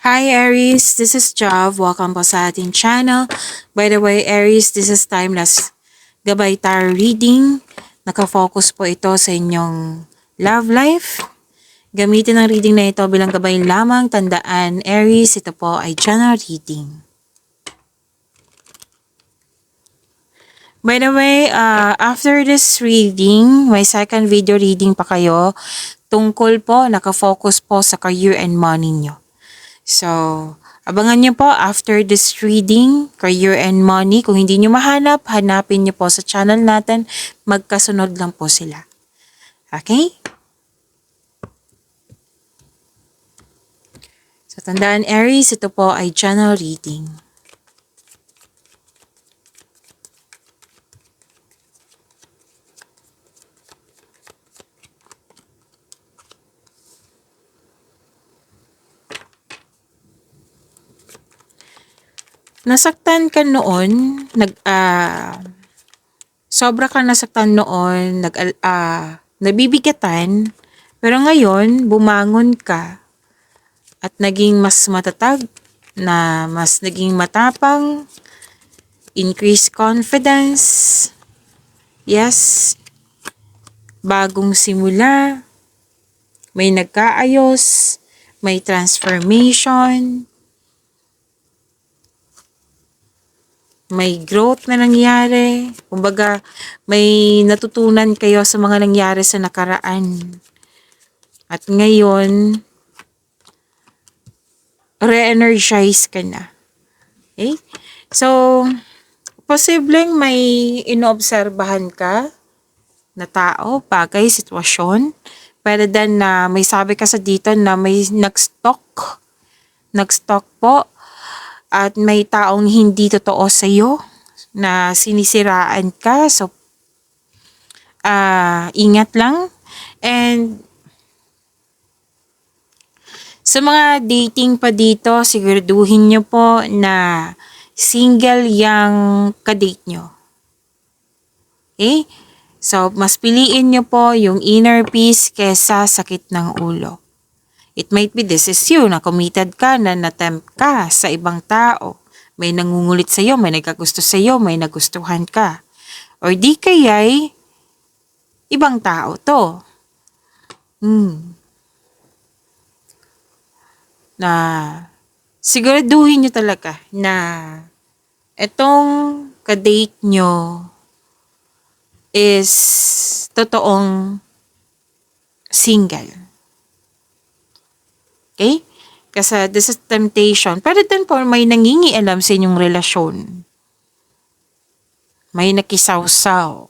Hi Aries, this is Jav. Welcome po sa ating channel. By the way, Aries, this is timeless gabay tarot reading. Nakafocus po ito sa inyong love life. Gamitin ang reading na ito bilang gabay lamang. Tandaan, Aries, ito po ay general reading. By the way, after this reading, may second video reading pa kayo. Tungkol po, nakafocus po sa career and money nyo. So, abangan nyo po after this reading, career and money. Kung hindi nyo mahanap, hanapin nyo po sa channel natin. Magkasunod lang po sila. Okay? So, tandaan Aries, ito po ay channel reading. Nasaktan ka noon, sobra ka nasaktan noon, nabibigatan, pero ngayon, bumangon ka at naging mas matatag, na mas naging matapang, increase confidence, yes, bagong simula, may nagkaayos, may transformation, may growth na nangyari. Kumbaga, may natutunan kayo sa mga nangyari sa nakaraan. At ngayon, re-energize ka na. Okay? So, posibleng may inoobserbahan ka na tao, bagay, sitwasyon. Pwede din na may sabi ka sa dito na may nag-stalk po. At may taong hindi totoo sa iyo na sinisiraan ka. So, ingat lang. And sa mga dating pa dito, siguraduhin nyo po na single yung kadate nyo. Okay? So, mas piliin nyo po yung inner peace kesa sakit ng ulo. It might be this is you, na committed ka, na natempt ka sa ibang tao. May nangungulit sa iyo, may nagkagusto sa iyo, may nagustuhan ka. Or di kaya'y ibang tao to. Na siguraduhin nyo talaga na itong kadate nyo is totoong single. Okay? Kasi this is temptation. Pero din po may nangingialam sa inyong relasyon. May nakisawsaw.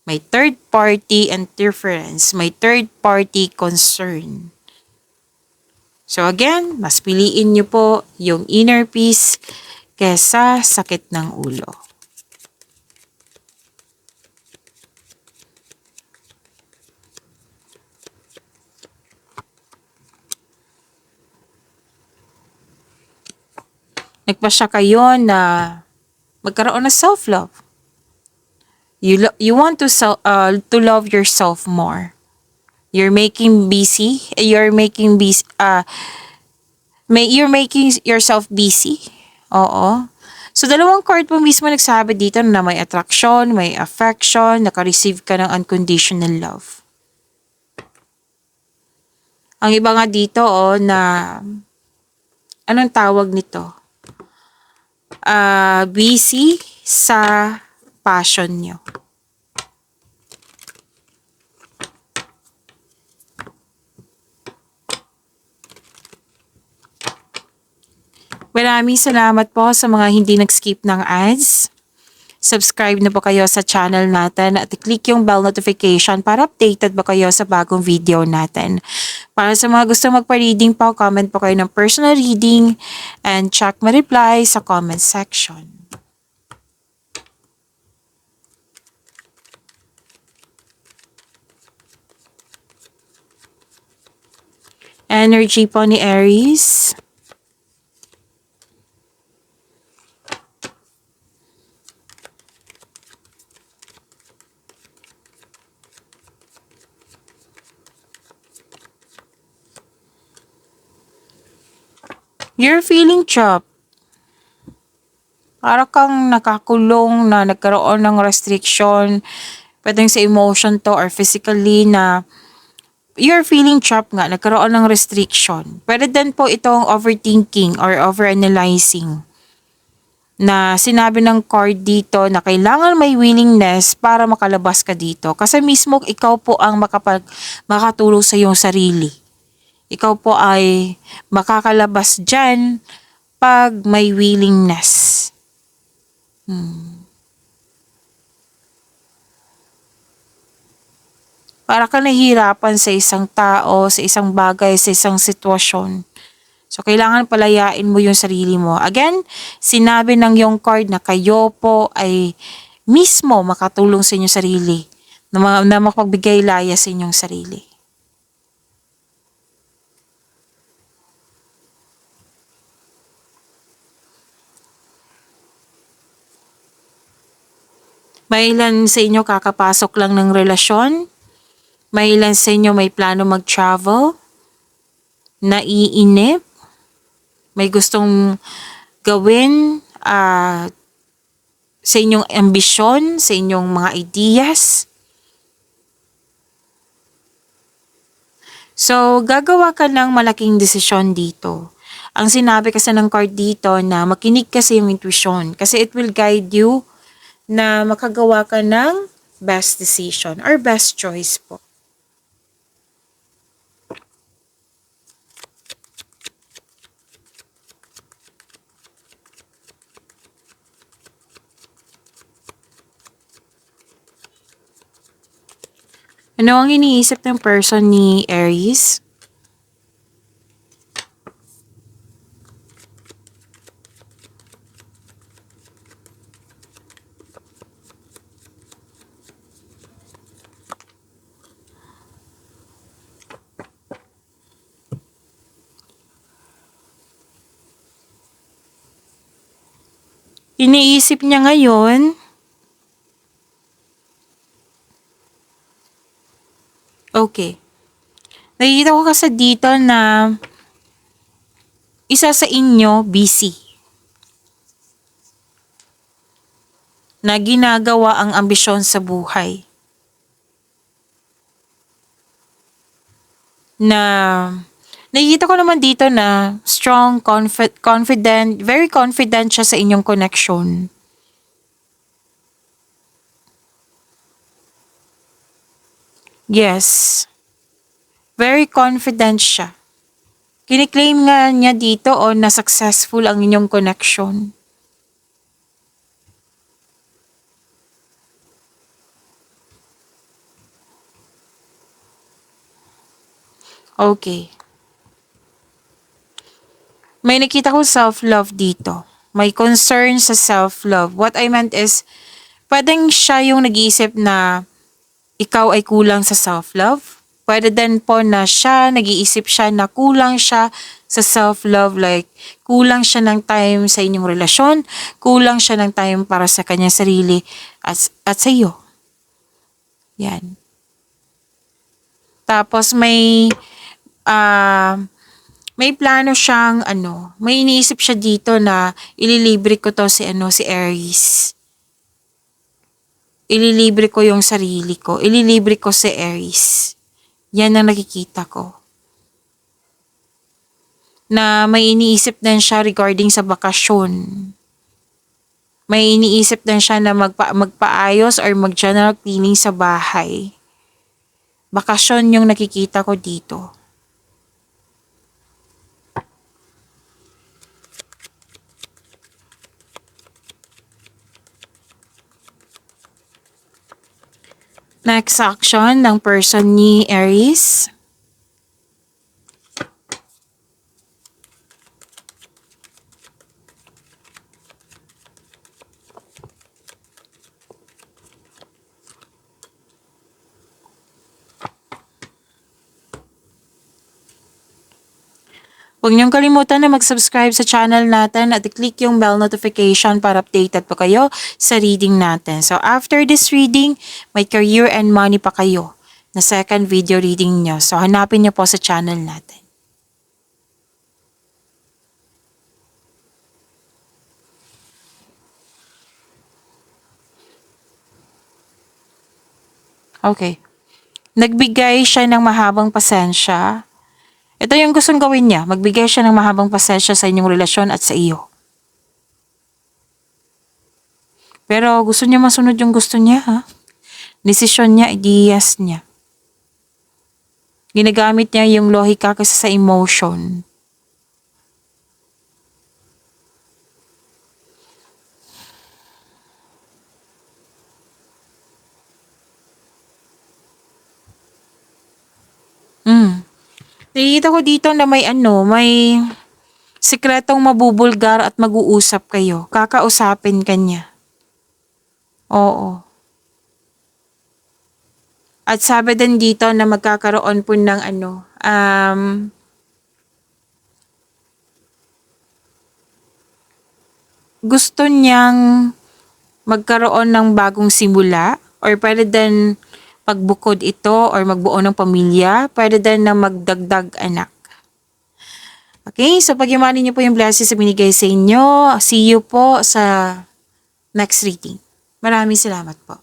May third party interference. May third party concern. So again, mas piliin nyo po yung inner peace kesa sakit ng ulo. Nagpasya kayo na magkaroon ng self-love. You want to love yourself more. You're making yourself busy. Oo. So, dalawang card po mismo nagsabi dito na may attraction, may affection, naka-receive ka ng unconditional love. Ang iba nga dito, na anong tawag nito? Busy sa passion nyo. Maraming salamat po sa mga hindi nag-skip ng ads. Subscribe na po kayo sa channel natin at click yung bell notification para updated ba kayo sa bagong video natin. Para sa mga gusto magpa-reading po, comment po kayo ng personal reading and check my reply sa comment section. Energy po ni Aries. You're feeling trapped. Para kang nakakulong na nagkaroon ng restriction, pwedeng sa emotion to or physically na you're feeling trapped nga, nagkaroon ng restriction. Pwede din po itong overthinking or overanalyzing na sinabi ng card dito na kailangan may willingness para makalabas ka dito. Kasi mismo ikaw po ang makatulong sa iyong sarili. Ikaw po ay makakalabas dyan pag may willingness. Para ka nahihirapan sa isang tao, sa isang bagay, sa isang sitwasyon. So, kailangan palayain mo yung sarili mo. Again, sinabi ng yung card na kayo po ay mismo makatulong sa inyong sarili, na makapagbigay laya sa inyong sarili. May ilan sa inyo kakapasok lang ng relasyon. May ilan sa inyo may plano mag-travel. Naiinip. May gustong gawin sa inyong ambisyon, sa inyong mga ideas. So, gagawa ka ng malaking desisyon dito. Ang sinabi kasi ng card dito na makinig ka sa iyong intuition kasi it will guide you na makagawa ka ng best decision or best choice po. Ano ang iniisip ng person ni Aries? Iniisip niya ngayon, okay. Nakikita ko kasi dito na isa sa inyo busy. Na ginagawa ang ambisyon sa buhay. Na nakikita ko naman dito na strong, confident, very confident siya sa inyong connection. Yes. Very confident siya. Kiniklaim nga niya dito na successful ang inyong connection. Okay. May nakita ko self-love dito. May concern sa self-love. What I meant is, pwedeng siya yung nag-iisip na ikaw ay kulang sa self-love. Pwede din po na siya, nag-iisip siya na kulang siya sa self-love. Like, kulang siya ng time sa inyong relasyon. Kulang siya ng time para sa kanyang sarili at sa iyo. Yan. Tapos may plano siyang may iniisip siya dito na ililibre ko to si Aries. Ililibre ko yung sarili ko. Ililibre ko si Aries. Yan ang nakikita ko. Na may iniisip din siya regarding sa bakasyon. May iniisip din siya na magpaayos or mag-general cleaning sa bahay. Bakasyon yung nakikita ko dito. Next action ng person ni Aries. Huwag niyong kalimutan na mag-subscribe sa channel natin at i-click yung bell notification para updated pa kayo sa reading natin. So after this reading, may career and money pa kayo na second video reading niyo. So hanapin niyo po sa channel natin. Okay. Nagbigay siya ng mahabang pasensya. Ito yung gustong gawin niya. Magbigay siya ng mahabang pasensya sa inyong relasyon at sa iyo. Pero gusto niya masunod yung gusto niya, ha? Desisyon niya, ideas niya. Ginagamit niya yung lohika kasi sa emotion. Nakikita ko dito na may sikretong mabubulgar at mag-uusap kayo. Kakausapin ka niya. Oo. At sabi din dito na magkakaroon po ng gusto niyang magkaroon ng bagong simula or pwede din pagbukod ito or magbuo ng pamilya, pwede din na magdagdag anak. Okay, so pagyamanin niyo po yung blessings na binigay sa inyo. See you po sa next reading. Maraming salamat po.